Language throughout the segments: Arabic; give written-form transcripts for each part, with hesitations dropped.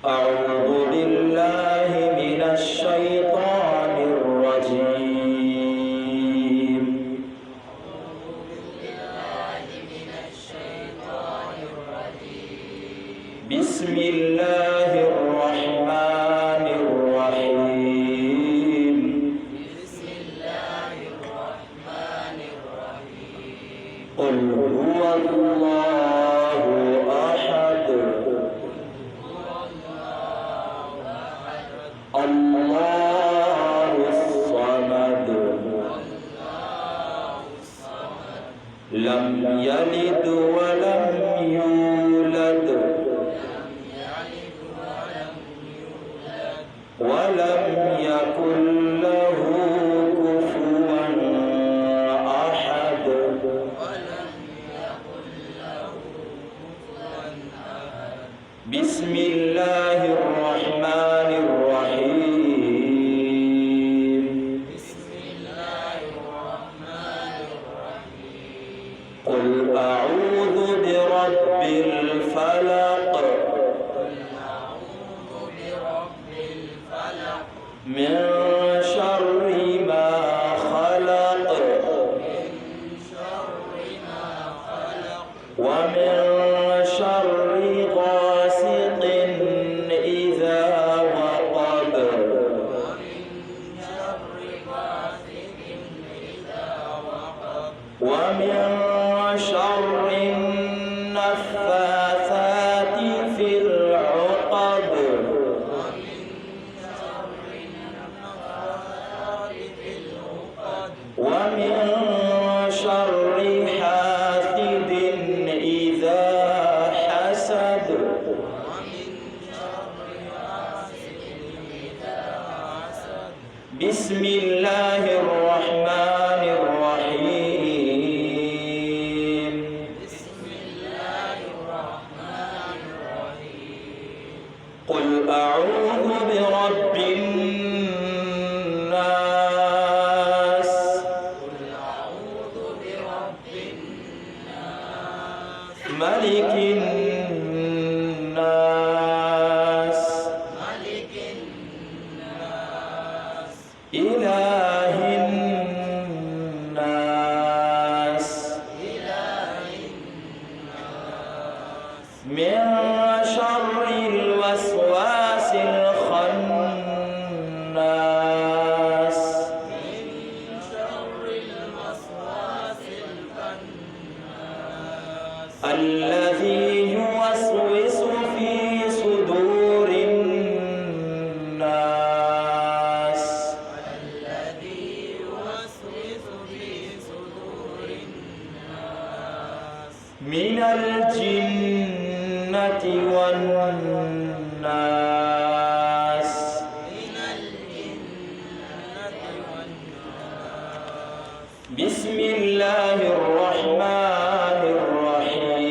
أعوذ بالله من الشيطان الرجيم. بسم الله الرحمن الرحيم. قل هو الله أحد الله الصمد لم يلد ولم يولد ولم يكن له كفوا أحد. بسم الله الرحمن الرحيم. قل أعوذ برب الفلق من شر ما خلق ومن شر غاسق إذا وقب ومن شر النفاثات في العقد ومن شر حاسد إذا حسد. بسم الله الرحمن الرحيم. قل أعوذ برب الناس ملك الناس إله الناس من شر الوسواس الخناس الذي يوسوس في صدور الناس من الجنة والناس. بسم الله الرحمن الرحيم.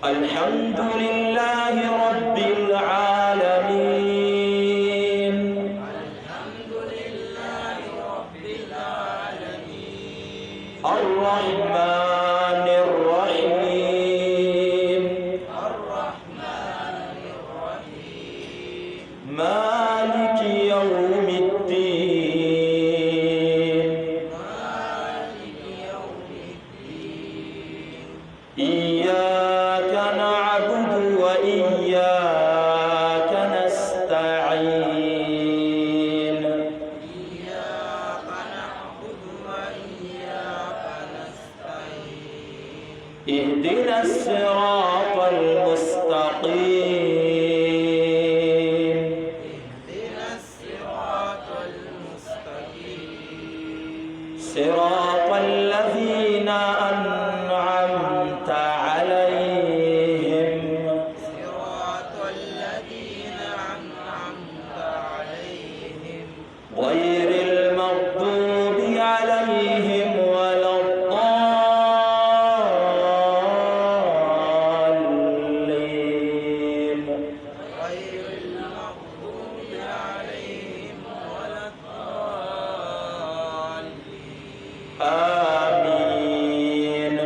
الحمد لله رب العالمين. الرحمن الرحيم. مالك يوم الدين. إياك نعبد وإياك نستعين. اهدنا الصراط المستقيم صراط الذين أنعمت عليهم غير المغضوب عليهم ولا الضالين آمين.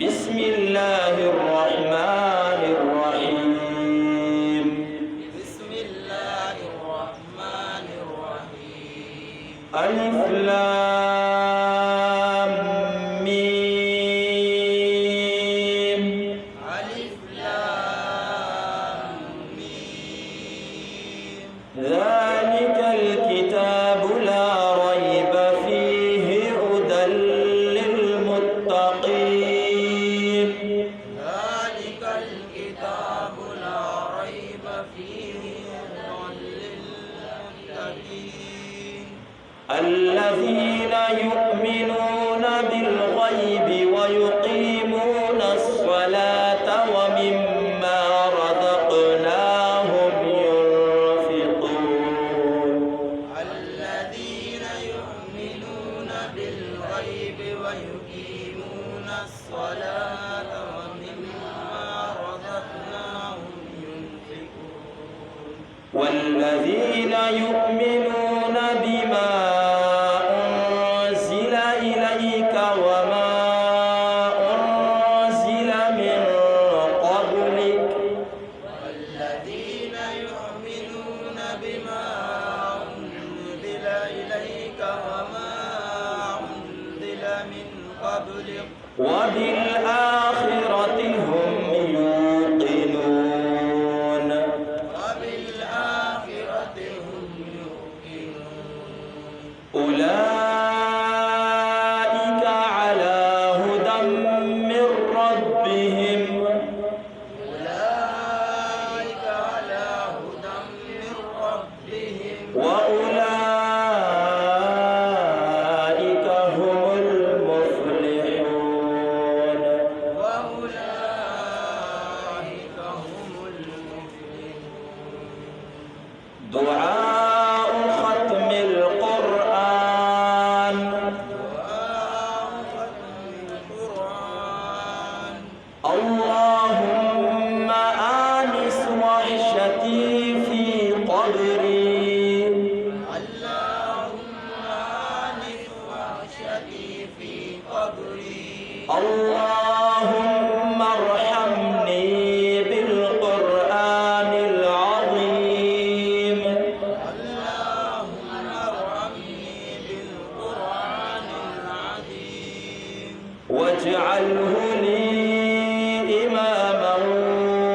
بسم الله الرحمن الرحيم ألف لام ميم ذلك الكتاب لا ريب فيه هدى للمتقين الذين يؤمنون بالغيب ويقيمون الصلاة ومما رزقناهم ينفقون والذين يؤمنون بما أنزل إليك وما أنزل من قبلك وبالآخرة هم يوقنون أولئك على هدى من ربهم وأولئك هم المفلحون دعاء ختم القرآن اللهم آنس وحشتي في قبري اللهم ارحمني بالقرآن العظيم واجعله لي إماما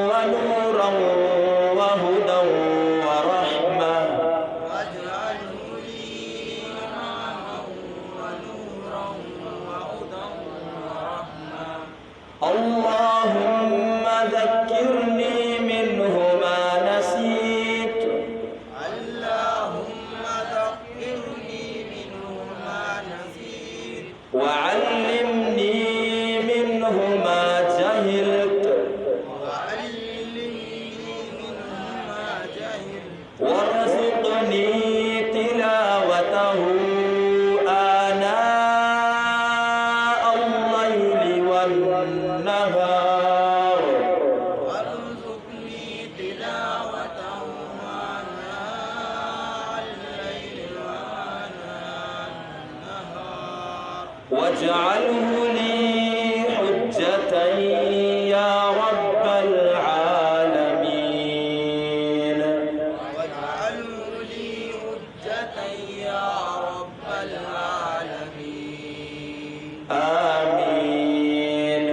ونورا وهدى ورحمة اللهم ذكرني منه ما نسيت وعلمني منه ما جهلت وارزقني تلاوته آناء الليل والنهار واجعله لي حجة يا رب العالمين آمين.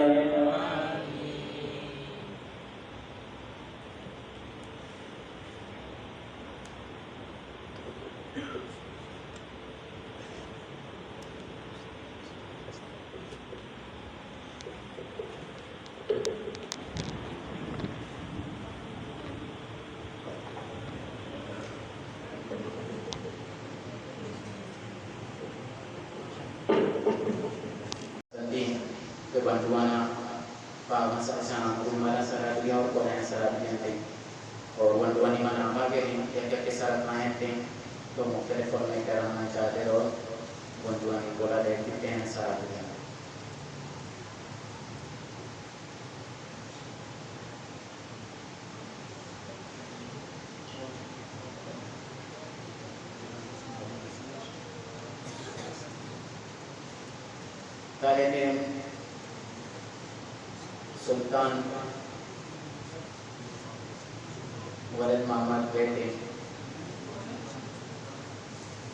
بندوانا فاغن سرسان رومالا سرابیا اور قرآن سرابیا تھے اور بندوانی من آما گئے یا کے ساتھ آئے تھے تو مختلف فرمے کرانا چاہتے اور بندوانی بولا دیکھتے ہیں سرابیا طالب سلطان ولد محمد بیٹے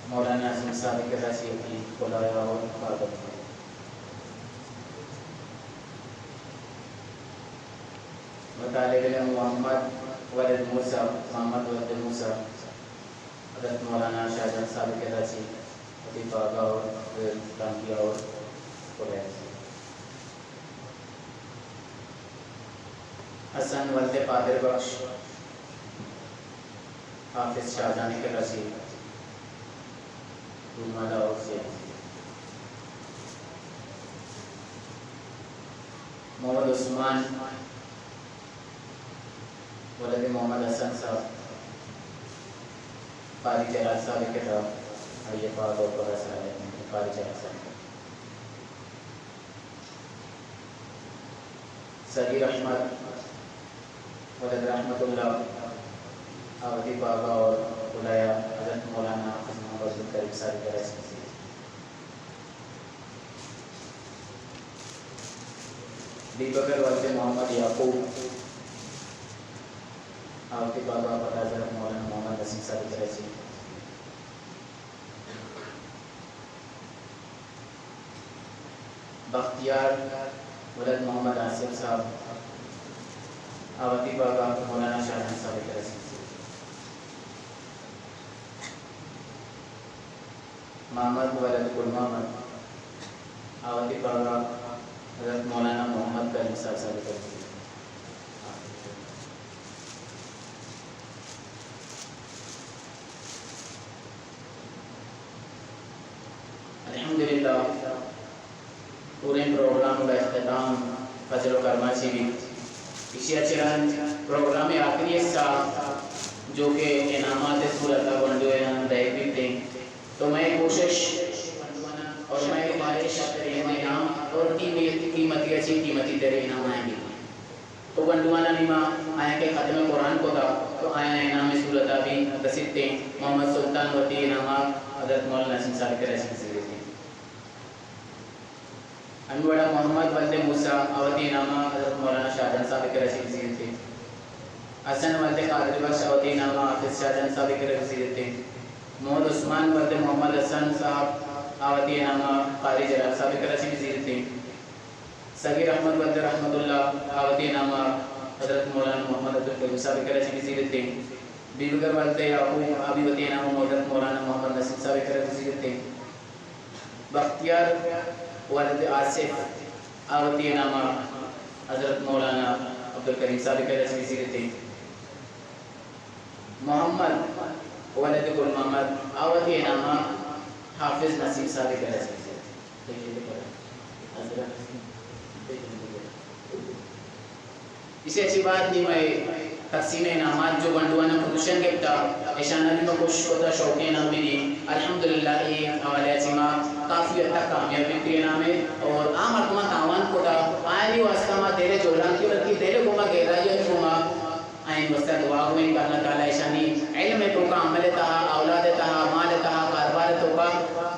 مولانا اعظم صادق راشی کی خدایا اور حفاظت ہے طالب علم محمد ولد موسیٰ محمد ولد موسیٰ حضرت مولانا شاہجہاں صادق راشی خطیب آغا اور تانکیہ اور حسن ولد قادر بخش حافظ شاہجہاں کے رشید رومالا اور سے محمد عثمان ولد محمد حسن صاحب قاری جلال صاحب کے طرف آئیے پاک اور بڑا سارے قاری جلال صاحب صغیر احمد ولد رحمت اللہ آوتی بابا اور خدایا حضرت مولانا حافظ محمد عبد الکریم صاحب کے رسم بی بکر ولد محمد یعقوب آوتی بابا پر حضرت مولانا محمد نسیم صاحب کے رسم بختیار ولد محمد آصف صاحب آوتی بابا مولانا شاہجہاں صاحب کے رسم محمد ولد گل محمد آوتی بابا حضرت مولانا محمد کریم صاحب کے رسم الحمدللہ پورے پروگرام کا اختتام فضل و کرما سے بھی اسی اچران پروگرام آخری حصہ جو کہ انعامات صورت بنڈو دے بھی تھے تو میں کوشش اور میں گزارش انعام اور قیمتی اچھی قیمتی تیرے انعام آئیں گے تو بنڈوانا نیما آیا کہ ختم قرآن کو تھا تو آیا انعام صورت بھی تصد تھے محمد سلطان وطی انعامات حضرت مولانا نسیم صاحب کے رسم سے تھے انوڑا محمد ولد موسیٰ آوتی انعامہ حضرت مولانا شاہجہاں صاحب کے رسم سے تھے حسن ولد قادر بخش آوتی انعامہ حافظ شاہجہاں صاحب کے رسم سے تھے محمد عثمان ولد محمد حسن صاحب آوتی انعامہ قاری جلال صاحب کے رسم سے تھے صغیر احمد ولد رحمت اللہ آوتی انعامہ حضرت مولانا محمد عبد الکریم صاحب کے رسم سے تھے بی بکر ولد یعقوب آبی وتی انعامہ حضرت مولانا محمد نسیم صاحب کے رسم سے تھے بختیار ولد آصف آوتی انعامہ حضرت مولانا عبد الکریم صاحب کے رسم سے تھے محمد ولد گل محمد آوتی انعامہ حافظ نسیم صاحب کے رسم سے اسے اچھی بات نہیں میں تقسیم انعامات جو بنڈوانا پروڈکشن کے بتا ایشان علی میں کچھ ہوتا شوقی انعام بھی دی الحمدللہ یہ حوالے اچھیما کافی حد تک کامیابی کے انعام ہے اور عام حکمہ تاوان کو دا آئینی واسطہ ما تیرے جولان کی ورکی تیرے کو ما گہرائی کو ما آئین واسطہ دعا ہوئیں کہ اللہ تعالیٰ ایشانی علم تو کا عمل تہا اولاد تہا مال تہا کاربار تو کا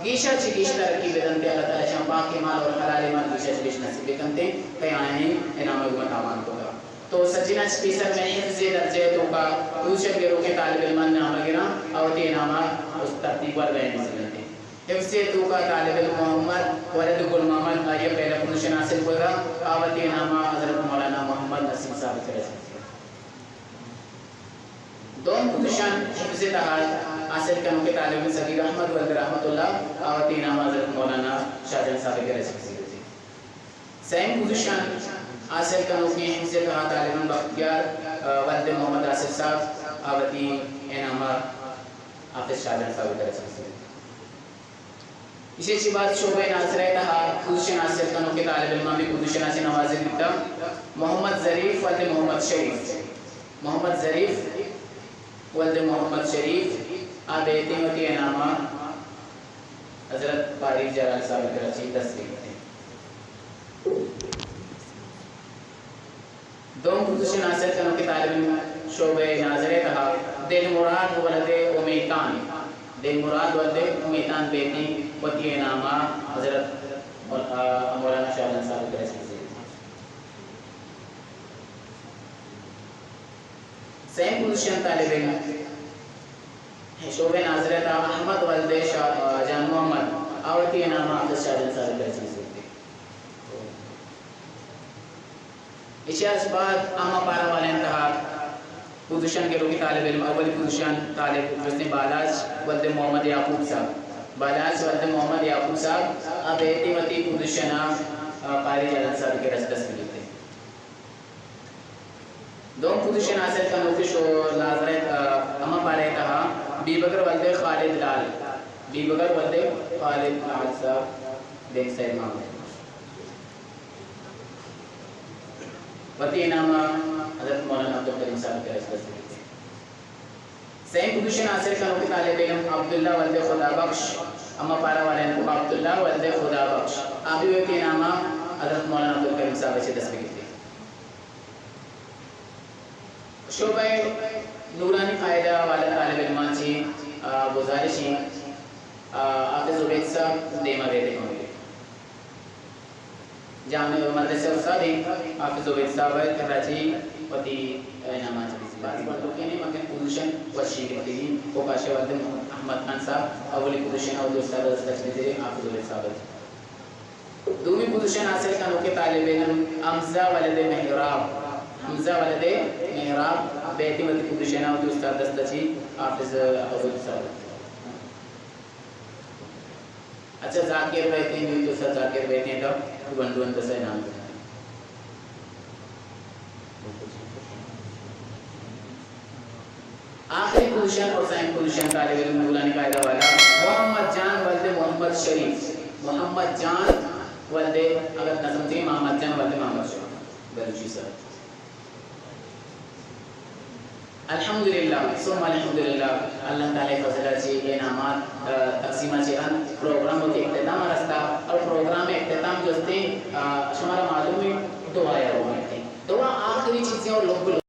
گیشہ چی گیش ترکی بدنتے اللہ تعالیٰ شام پاک کے مال اور حلال مال گیشہ چی گیش نصیب بکنتے کہ آئینی انعام حکمہ تاوان کو دا تو سچینہ سپیسر میں حفظ درجے تو کا دوسرے گروہ کے طالب علمان نام گرام آوتی انعامہ اس ترتیب پر بہن سکتے حفظ تو کا طالب علم محمد ولد گل محمد آئیے پہلا پروشن حاصل ہوئے گا آوتی انعامہ حضرت مولانا محمد نسیم صاحب کے رسم دوم پروشن حفظ تحال حاصل کرنے کے طالب علم صغیر احمد ولد رحمت اللہ آوتی انعامہ حضرت مولانا شاہجہاں صاحب کے رسم سے سیم پروشن حاصل کرنے کے حفظ تحال طالب علم بختیار ولد محمد آصف صاحب آوتی انعامہ حافظ شاہجہاں صاحب کے رسم سے اسی اچھی بات شعبہ ناصر تہا خودش ناصر کنوں کے طالب علماء بھی خودش ناصر نوازی دیتا محمد ظریف ولد محمد شریف محمد ظریف ولد محمد شریف آبیتی ہوتی انامہ حضرت پاریک جلال صاحب کراچی تصویر تھے دوم خودش ناصر کنوں کے طالب علم شعبہ ناظر تہا دل مراد ولد امیتان دل مراد ولد امیتان بیتی ہوتی انامہ حضرت مولانا شاہ عالم صاحب کراچی سے سیم خودشن طالب علم شعبہ ناظر تہا احمد ولد جان محمد آوتی انامہ حضرت شاہ عالم صاحب کراچی سے اسی بعد اما پارا والے انتہا پوزیشن کے لوگی طالب علم اولی پوزیشن طالب جس نے بالاج ولد محمد یعقوب صاحب بالاج ولد محمد یعقوب صاحب اب ایتی وتی پوزیشن قاری جلال صاحب کے رسدس میں لیتے دوم پوزیشن حاصل کرنے کی شو ناظرت اما پارا انتہا بی بکر ولد خالد لال بی بکر ولد خالد لال صاحب دیکھ سید محمد وتی انامہ حضرت مولانا عبدالکریم صاحب کے رسدس میں لیتے سیم پوزیشن حاصل کرنے کی طالب علم عبداللہ ولد خدا بخش اما پارا والے کو عبداللہ ولد خدا بخش آبی وتی انامہ حضرت مولانا عبدالکریم صاحب سے تصویر کی تھی شعبہ نورانی قاعدہ والا طالب علمان چی گزارشی حافظ عبید صاحب دیما بیتے ہوں گے جامع مدرسہ استاد حافظ عبید صاحب کراچی وتی انامہ چی بعض باتوں کے نہیں مگر پوزیشن وشی کرتی ہیں وہ کاشے ولد احمد خان صاحب اولی پوزیشن اور دوسرا دستخط سے حافظ عبید صاحب دومی پوزیشن حاصل کرنے کے طالب علم حمزہ ولد محراب حمزہ ولد محراب بیتی وتی پوزیشن اور دوسرا دستخط سے حافظ عبید صاحب اچھا ذاکر بیتی ہیں دوسرا ذاکر بیتی ہیں تو بندون دسے نام کریں آخری پوزیشن اور سائن پوزیشن طالب علم نورانی قاعدہ والا محمد جان ولد محمد شریف محمد جان ولد اگر نظم تھی محمد جان ولد محمد شریف بلوچی صاحب الحمدللہ ثم الحمدللہ اللہ تعالی فضلہ سے یہ انعامات تقسیمہ سے ان پروگرام ہوتے اختتام رستا اور پروگرام اختتام جو تھے شمارا معلوم ہے دعا یا روح ہے دعا آخری چیزیں اور لوگ